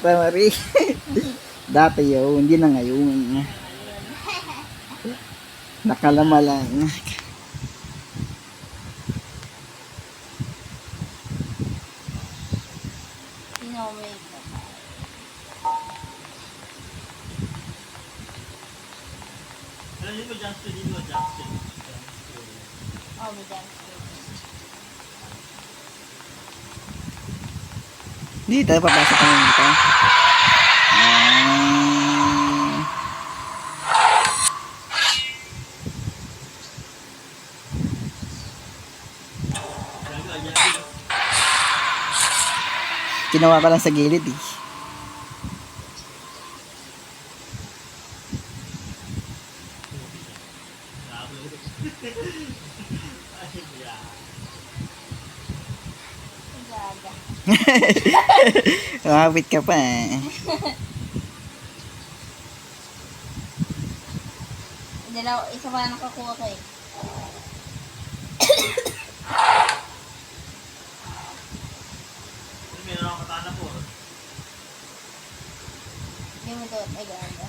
pa, Marie. Dati yun, hindi na ngayon. Nakalama lang. Pino-makeup. Alam niyo ba, Justin, dito, Justin? Oh, may dance. Dito, papasok kami dito. Ginawa ko lang sa gilid eh. Gaga. Umapit ka pa eh. Isa pa lang nakakuha ko eh. Meron akong katana po. Hindi mo doon. Ay, gaga.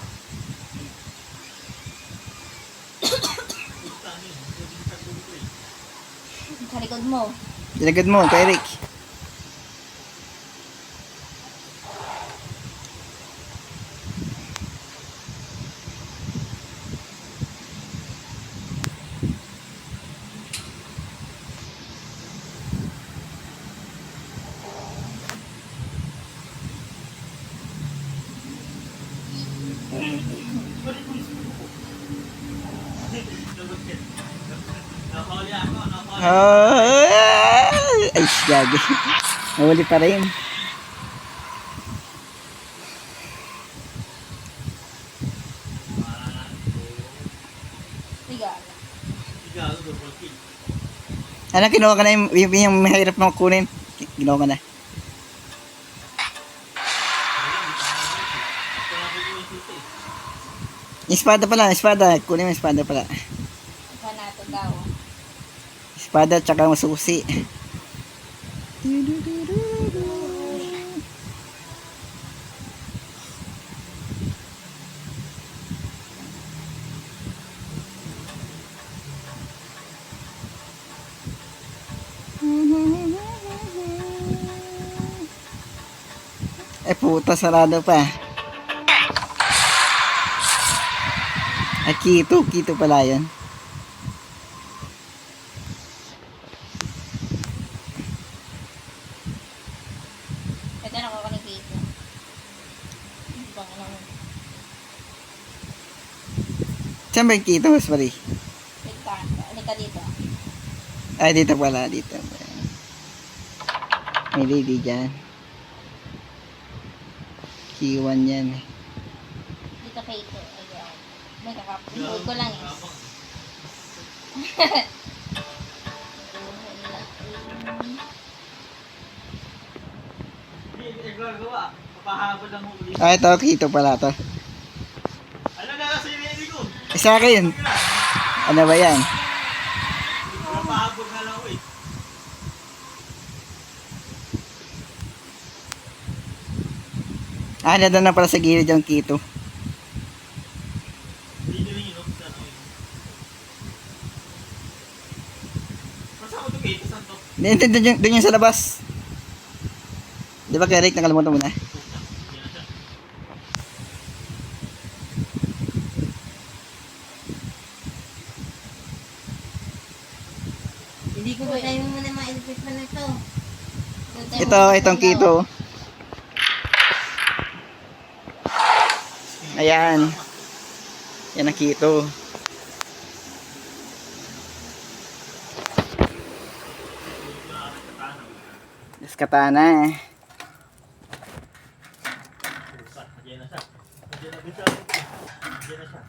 Sa likod mo. Ilagad mo, kay Rick. Nakahuli ako, nakahuli. Ay, gagi. Nawali pa rin. Ay, gaga. Ikaw, double kill. Ano, kinuha ka na yung mahirap na kunin. Kinuha ka na. Yung espada pala, espada. Kunin mo yung espada pala. Ikaw na ito daw. Espada tsaka masusi. Eh puta, sarado pa. Ay, Kito pala yan. Ito na ako ni Kito. Ibang ano mo. Saan ba yung Kito, Mas Marie? Halika dito. Ay, dito pala, dito. May lady dyan. Kiwan yan. Dito Kito. Ayan. May kakapulog ko lang eh. Hindi, gagawa. Papahabol lang mo ulit. Ah, ito, Kito pala to. Ano na kasi yung hindi ko? Isa akin. Ano ba yan? Papahabol na lang ulit. Ah, nandun na pala sa gilid yung Kito. Hindi nyo rin yun. Saan ako yun? Saan ko ito kayo? Saan to? Doon yung sa labas. Di ba kay Rick, nakalimutan mo na? Hindi ko ba tayo muna ma-edit pa na ito? Itong Kito. Ayan. Yan ang Kito. Yes, katana. Diyan na siya. Diyan na siya. Diyan na siya.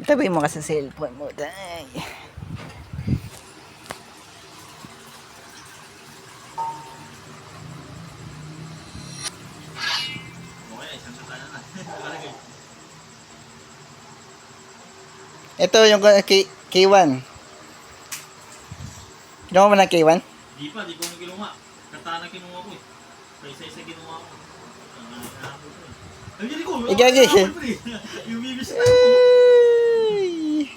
Itabi mo ka sa cellphone mo, day. Okay, isang katana na. Nakalagay. Ito yung K1. Kinuha mo ng K1? Di pa, di ko na kinuha. Katana kinuha ko eh. Sa isa-isa kinuha ko. Nahabol ko eh. Ay, hindi ko. Igagi. Nahabol ko eh. Yung bibis na ako. Ay.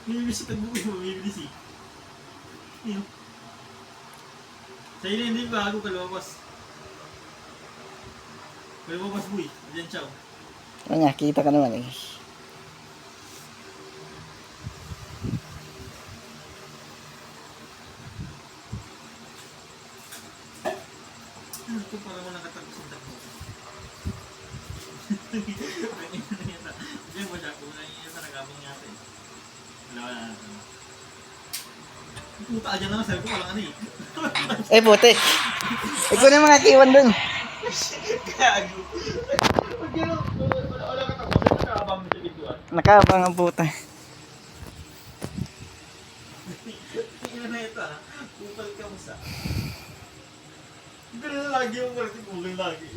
Bibis na tagbo ko. Bibis eh. Yun. Sa hindi bago ka lumabas. Lumabas boy. Diyan siya. Ano nga, kita ka naman eh. Ano ito para mo nakatapos yung takbo. Diyan mo siya. Kung nangyayari sa nagabang natin. Wala. Puta ka dyan naman. Sabi ko walang ano eh. Eh, puti. Ikaw na mga K1 dun. Gago. Pag gano'n, wala ka tapos. Nakakabang mo sa bituan. Nakabang ang puta. Tingnan na ito ha. Kupal ka mo sa. Ganun lagi yung parang kupal lagi.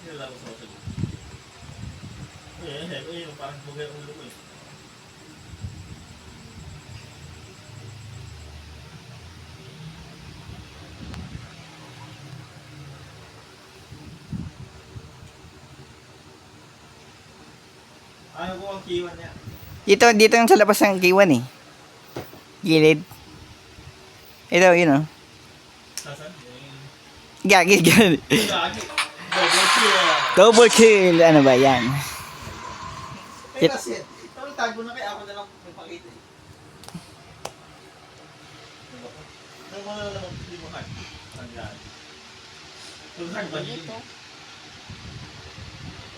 Yan lang ako sa sabi. Ayun, parang bugay ang ulo ko eh. Ano ko ang kiwan niya? Dito yung sa labas ng K1 eh. Gilid. Ito, yun oh. Sasan? Gagi, gagi. Lagi. Double kill. Double kill. Ano ba yan? Ay kasi, tawag tago na kaya ako na lang magpakita eh. Ano mo na lang hindi mo hard? Tandaan. Hard ba yun? Dito.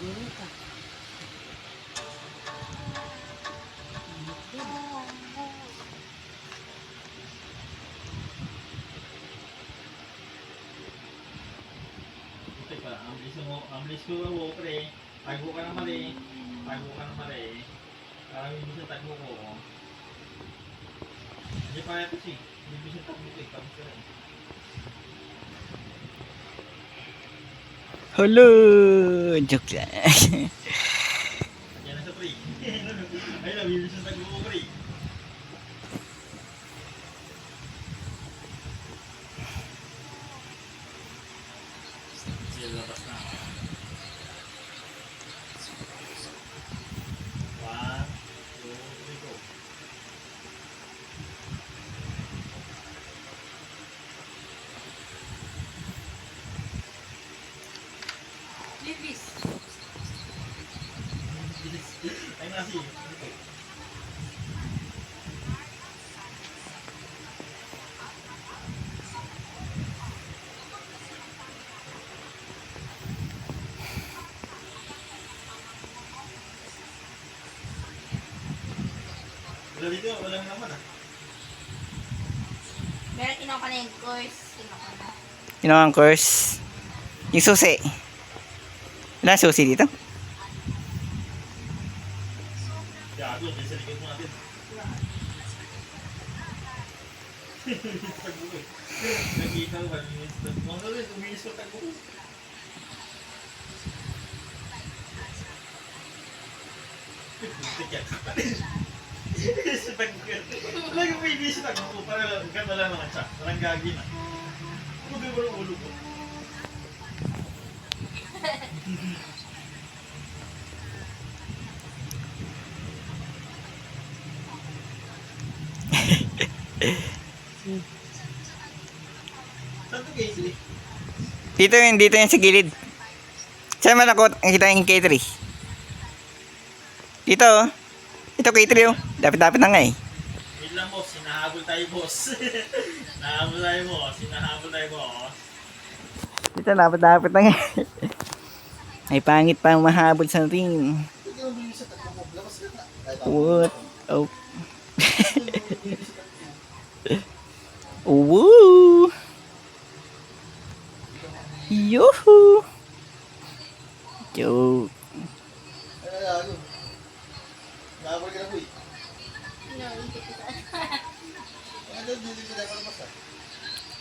Dito. Buti pa, ang bilis ko ako pre. Tago ka na mali. Tago ka na mali. Parang yung bisa tago ko. Hindi pa ito siya. Yung bisa tago ko eh. Tapos ka rin. Hello! Joke lang. Yan na sa pre. Ayun na, yung bisa tago ko pre. Sige, labas na. 1, 2, 3, go. Libis. Ay, nasi. Wala dito, walang naman ah. Meron kinuha ka na yung course. Kinuha ka na. Yun ang course. Yung susi. Wala susi dito? Gago, may sa likod mo natin. Tagbo ko eh. Nakita ko, malinis na. Mga rin, uminis ko tagbo ko. Tiyak. Sa tagbo ko. Wala yung may inis sa tagbo ko. Para ganda lang naman siya. Parang gagi na. Pugay mo ng ulo ko. Saan ito kayo? Dito yung sa gilid. Saan man ako nakita yung K3? Dito oh. Ito K3 oh. Dapit-dapit na nga eh. Wait lang boss, hinahabol tayo boss. Hinahabol tayo boss, hinahabol tayo boss. Dito dapit-dapit na nga eh. Ay pangit pa ang mahabol sa ring. What? Oh. Woo! Yoo-hoo! Joke. Hinahabol ka na boy. No, hindi kita.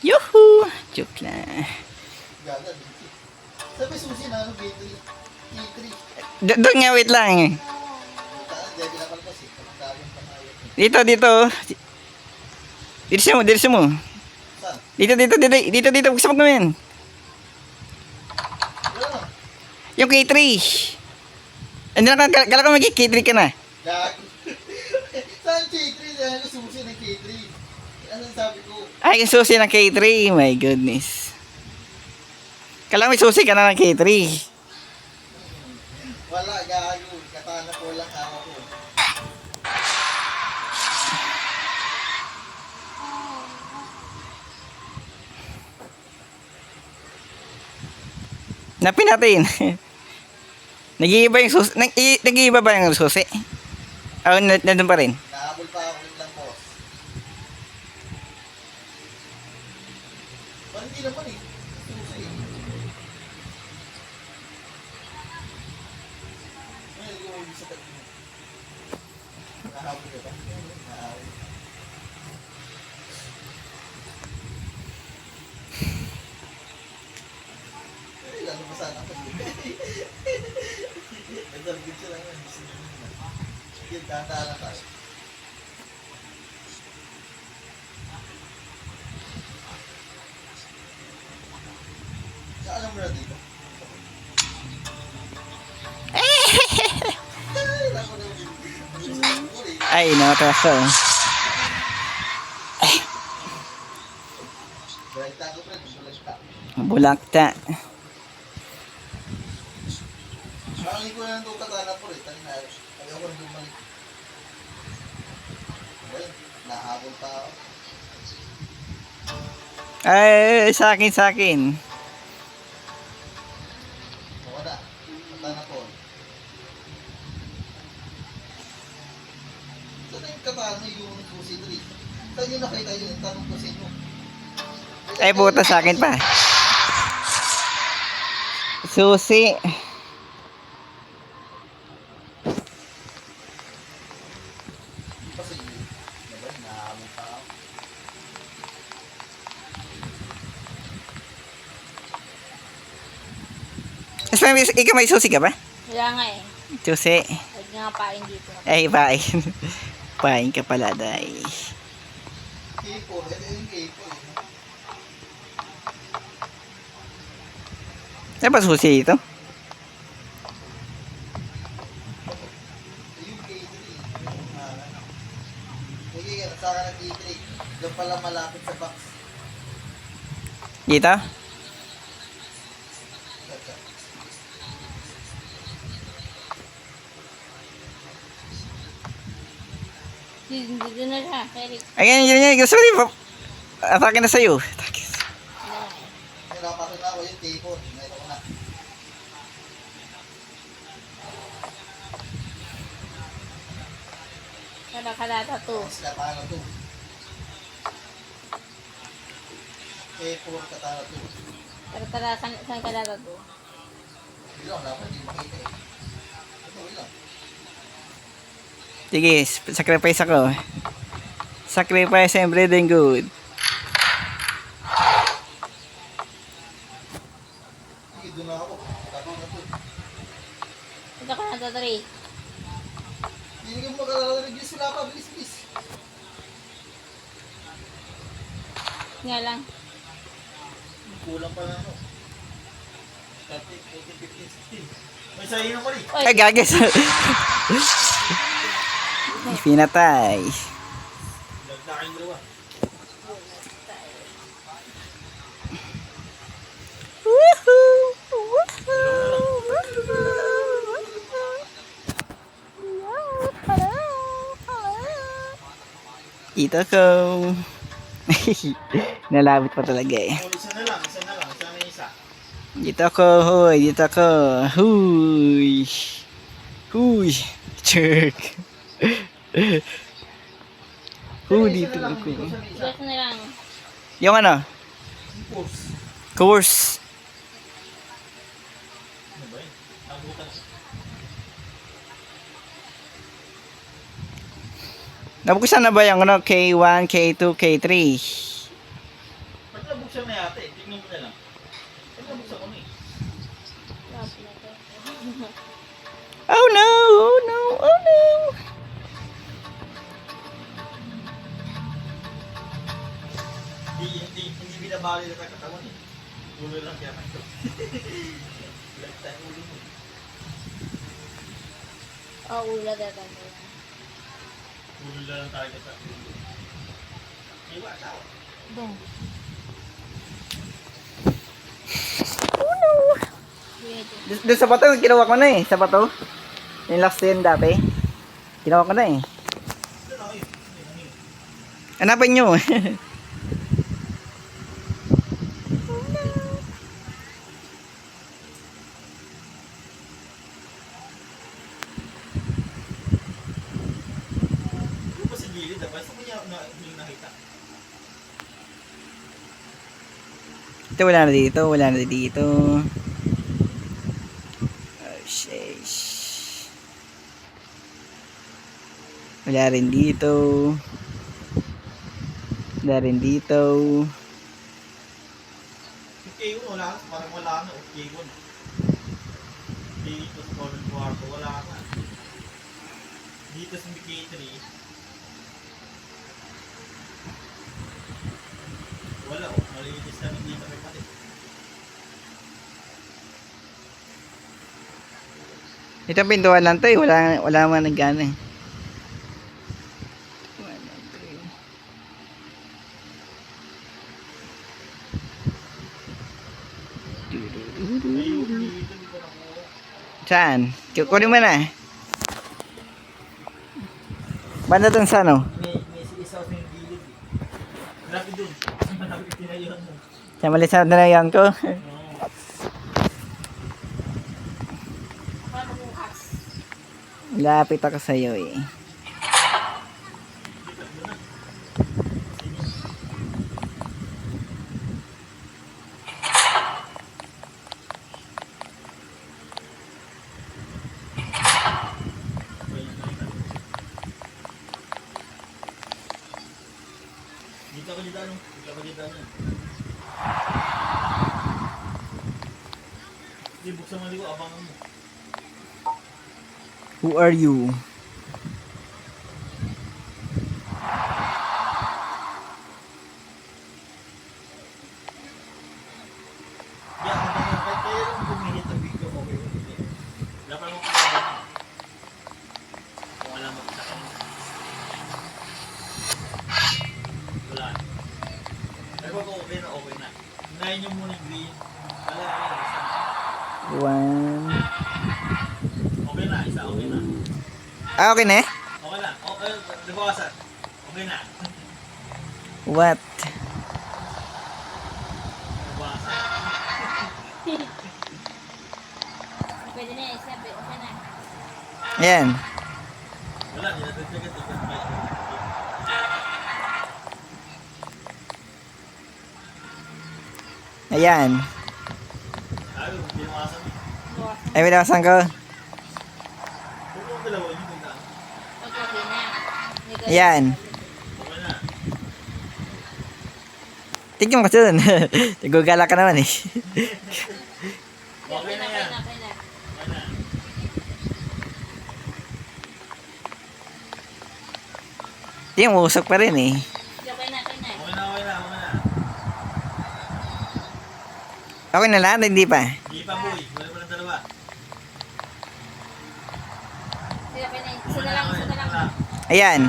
Yoo-hoo! Joke lang. Gaga, dito. Sabi susi na, ano, K3. K3. Doon nga, wait lang. Hindi, pinapalpas eh. Pagkabang panayo. Dito. Dito mo. Saan? Dito. Gusto mo gawin. Wala na. Yung K3. Hindi na, kala ko mag-K3 ka na. Gago. Saan K3? Saan ko susi ng K3? Ano sabi ko? Ay, yung susi ng K3. My goodness. Kala ko may susi ka na ng K3. Wala, gago. Katana ko lang ako ko. Napin natin. Nag-iiba yung susi. Nag-iiba ba yung susi? O, nandun pa rin. Nahabol pa ako ng boss. Parang hindi naman eh. Susi eh. Ngayon, hindi ko ibig sa tabi mo. Nahabol ka ba? Nahabol. Eh, lalo pa sana ako. Nagdalagin siya lang yan. Sige, dahan-dahan na tayo. Alam mo na dito. Ay, nakataso. Balagta ko pa rin, balagta. Bulakta. Marami ko na nandun katana po rin. Ayaw ko nandun malik. Well, nahabol pa ako. Ay, sa akin. Wala. Katana po. Saan yung katana yung Pussy 3? Saan yung nakita yun? Tanong ko sa inyo. Ay, puta sa akin pa. Susi. Kasi, nabay, nahabol pa ako. Ikaw may susi ka ba? Wala nga eh. Susi. Huwag nga pain dito. Ay, pain. Pain ka pala, day. K4, ito yung K4. Ano ba susi ito? Yung K3. Sige, sa akin ng K3. Doon pala malapit sa box. Dito? Dito na siya, Eric. Ayan, yun. Gusto rin pa. Atake na sa'yo. Atake. Wala nga eh. Napasok na ako yung K4. Meron ko na. Kalata to. Tapos katana to. K4 katana to. Pero saan kalata to? Bilang, dapat hindi makita eh. Ito, bilang. Sige, sacrifice ako. Sacrifice and breathing good. Sige, doon na ako. Tapos na to. Ito ka na to, 3. Hindi ka makalala-release. Wala pa. Bilis, bilis. Nga lang. Kulang pa na ano. 13, 14, 15, 16. May sayo naman eh. Oy, Ay, gagas. Pinatay. Lagdakin dalawa. Ito ko. Nalabit pa talaga eh. Oh, isa na lang. Isa na isa. Dito ko, huy. Dito ko. Huy. Huy. Jerk. Huy, dito ako. Gas na lang. Yung ano? Pulse. Course. Ano ba yun? Abutan. Nabuksan na ba yung ano, K1, K2, K3? Pag nabuksan na yata eh. Tingnan mo na lang. Ay, nabuksan ko na eh. Grabe na to. Oh no! Oh no! Oh no! Hindi binabali na katawan eh. Ulo lang kaya ito. Black time ulo mo. Oh, ulo na to. Ulo lang tayo sa ulo. Iwa, tao. Dong. Pwede. Doon sa bato, ginawa ko na eh. Sa bato. Yung last yun dati. Ginawa ko na eh. Ito na kayo. Hanapin nyo. Ano pa si Gilid? Basta mo niya nakita. Ito wala na dito. Wala na dito. Oh, sheesh. Wala rin dito. Wala rin dito. Yung K1 wala na. Parang wala na. K1. Dito sa corner kwarto wala na. Dito sa K3 wala oh. Malinis na hindi kami pati. Ito pintuan lang to eh. Wala man nagana eh. Ayun, dito di ko nakuha. Saan? Kunin mo na. Banda dun sa ano? May isa sa yung gilid eh. Malapit dun. Malapit tinayuan mo. Sa malisad na yan ko. Oo. Para bukas. Lapit ako sa'yo eh. Dito ako dito ano? Dito ako dito ano? Hindi, buksan mo ko, abangan mo. Who are you? Yeah, kahit kayo lang bumihit ang video ko, okay, hindi. Wala pa naman kakaban. Kung wala makita ka mo. Wala. Pero pag okay na, okay na. Unahin nyo muna yung green. Wala, isa. One. Okay na, isa, okay na. Ah, okay na eh? Okay na, okay, nabawasan. Okay na. What? Nabawasan. Pwede na isa. Okay na. Ayan. Wala, dinadagdagan, tignan. Ayan. Ayaw, binawasan mo. Bukas. Ay, binawasan ko. Huwag mo dalawa, yun yung daan. Pag okay na. Ayan. Okay na. Tignan mo kasi dun. Nagugala ka naman eh. Okay na yan. Okay na. Okay na. Tignan mo, usok pa rin eh. Okay na. Okay na. Okay na, okay na, okay na. Okay na lahat, hindi pa. Hindi pa, boy. Wala pa ng dalawa. Okay na. Isa Okay na na, lang. okay Isa na na. lang. Ayan.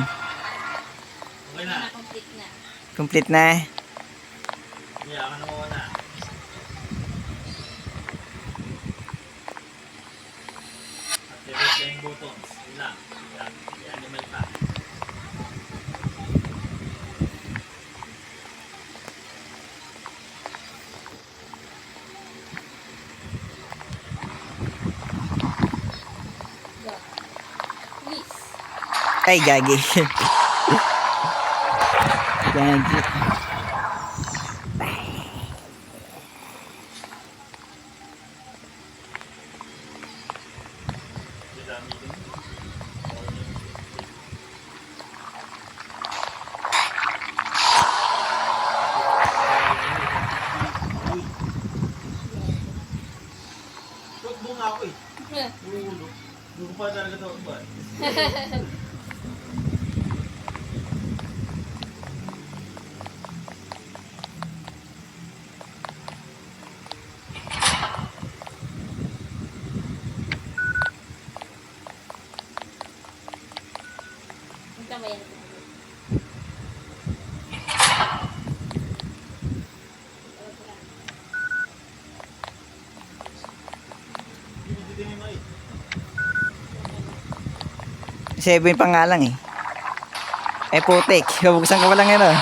Okay na. Complete na. Complete na. Hindi, ako na muna. Activate yung buttons. Yun lang. Yan. I-animal pa. Go. Please. Ay, gagi. Gagi. Yung dami din. nga ako eh. Ulo. Hindi ko pa talaga ito ba? Ang kamay yan. Hindi din yung may. 7 pa nga lang eh. Putik. Bubuksan ko pa lang yun oh.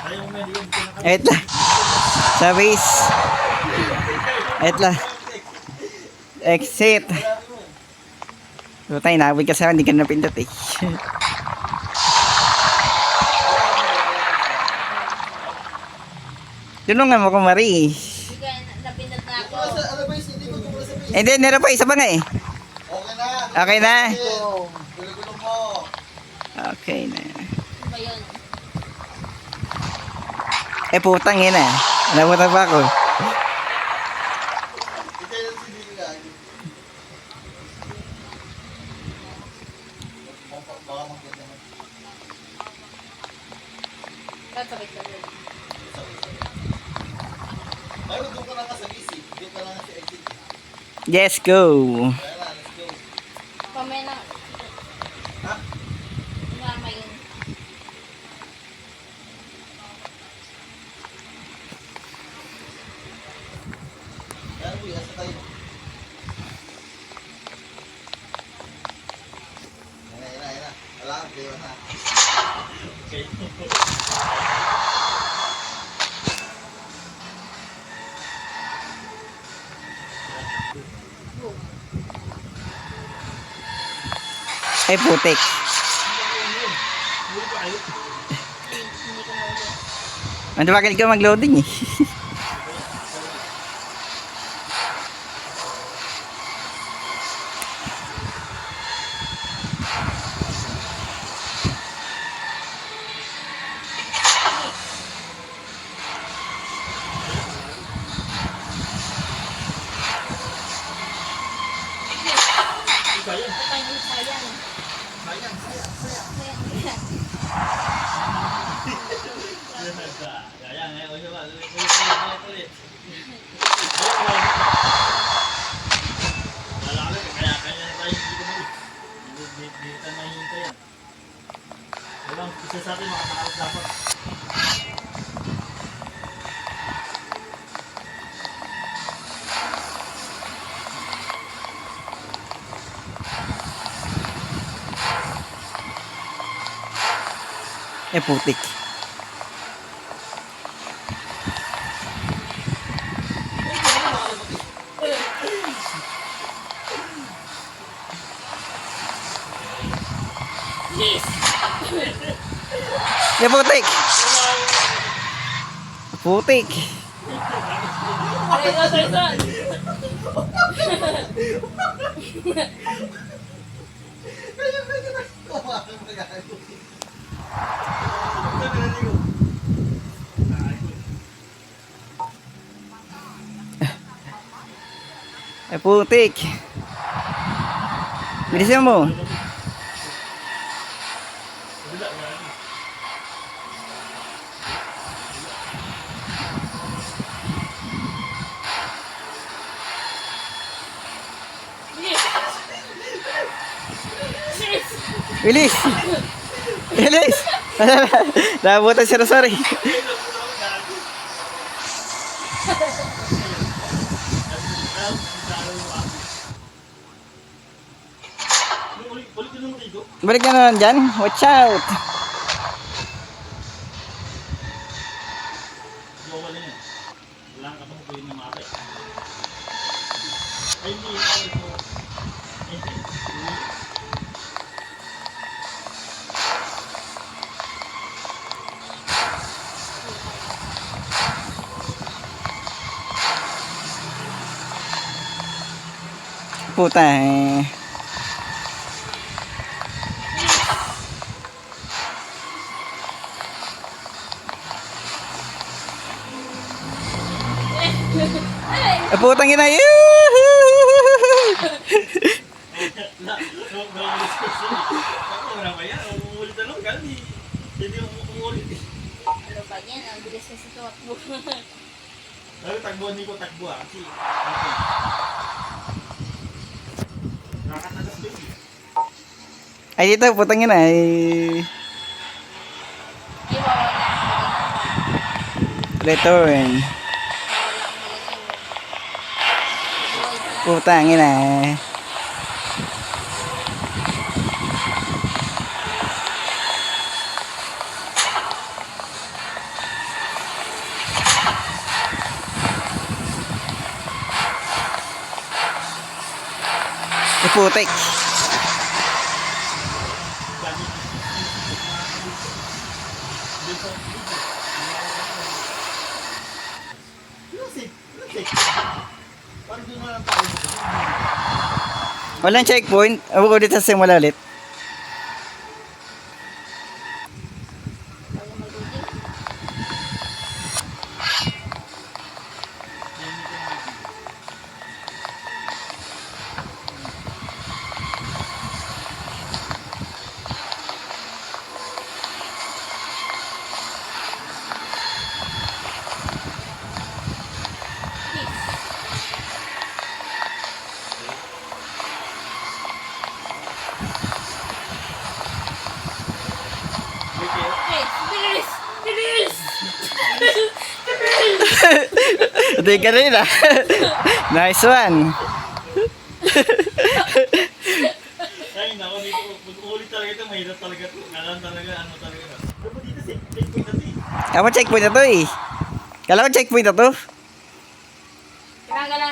Ayaw mo yan, yun. Wait lang. Sa base. Wait lang. Exit. Tutay, nakabig ka sa hindi ka napindot eh. Tulungan mo ko, Marie. Hindi ka napindot na ako. Ano ba yung hindi ko tumula sa base? Hindi, meron pa isa pa nga eh. Okay na. Okay na? Gulong mo. Okay na. Ano ba yun? Putang yun ah. Nabutan pa ako. Ito yung si Dili lagi. Baka magkita naman. Kasabit ka rin. Pero doon ka lang sa base eh. Doon ka lang sa exit. Yes, go. Kaya na, let's go. Pamay na. Ha? Mama yun. Kaya na, asa tayo. Ayan na. Wala, kayo na. Okay. Putik. Muli pa kayo. Hindi ko na ulit. Matabagal ka mag-loading eh. Sayang. Sayang, sayang. Sayang. Sayang, sayang. Sayang eh. O siya ulit. Malaki. Kaya na tayo hindi ko mali. Hindi tayo mahihintay yan. Walang isa sa atin makatakalas dapat. Putik. Please! Putik. Putik. Ay, sorry, sorry. Putik. Bilisan mo. Bilis! Bilis! Nabutan si Rosario. Balik ka na lang dyan. Watch out! puta eh. Ay! Putang ina. Na, naulit ko siya. Ako, wala ba yan? Umuulit na lang, Gandhi. Hindi umuulit eh. Ano ba yan? Ang bilis kasi tumakbo. Sabi, takbuhan ko, takbo ah. Kasi, nakatagas ko eh. Ay dito, putang ina ay. Ay, wawala. Return. Putang ina. Putik. Lusik. Parang doon na lang tayo. Walang checkpoint. Ako ulit sa simula ulit. Bago mag-loading. Ay, bilis! Bilis! Hindi ka rin ah. Nice one. Ay, nako, dito, mag-uulit talaga ito, mahirap talaga ito. Kailangan talaga, ano talaga. Pero po dito, checkpoint na ito eh. Ako checkpoint na to eh. Kala ko checkpoint na to. Kailangan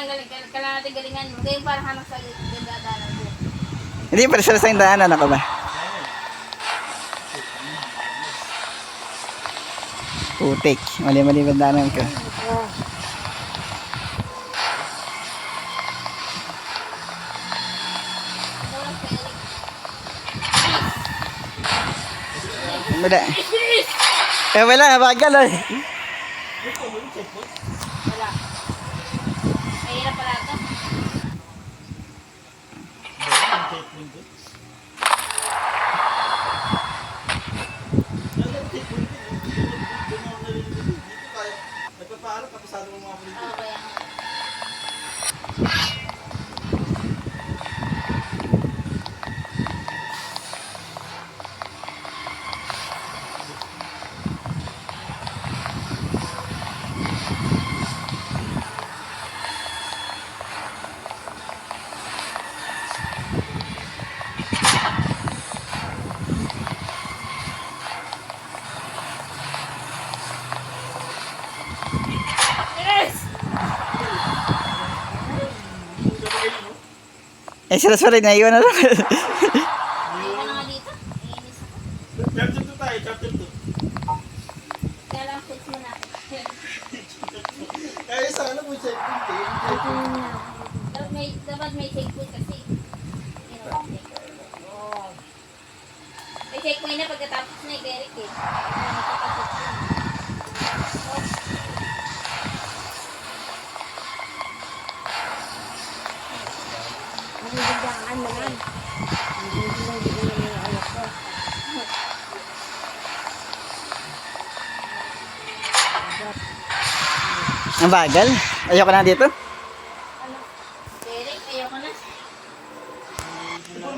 natin galingan mo. Kaya parang hanap sa gandadanan mo. Hindi pa rin sa daanan ako ba? Putik. Mali-mali ba daanan ko? Wala. Bilis! Wala. Bagal eh. Ito, walang checkpoint. Wala. Mahirap pala ito. Walang checkpoint doon. Walang checkpoint doon. Doon ako nalilito. Dito tayo. Nagpapaalam, kapasado mo mga kulito. Oo, kaya nga. Bilis! Sila sa rin. Naiwan na lang. Iwan na nga dito. Iinis ako. Chapter 2 tayo, chapter 2. Kaya lang fix mo na. Kaya sana mo checkpoint eh. Dapat may checkpoint kasi. You know, may checkpoint na pagkatapos na i-Derek eh. Nagbibigangan naman. Nagbibigangan yung anak ko. Ang bagal. Ayoko na dito.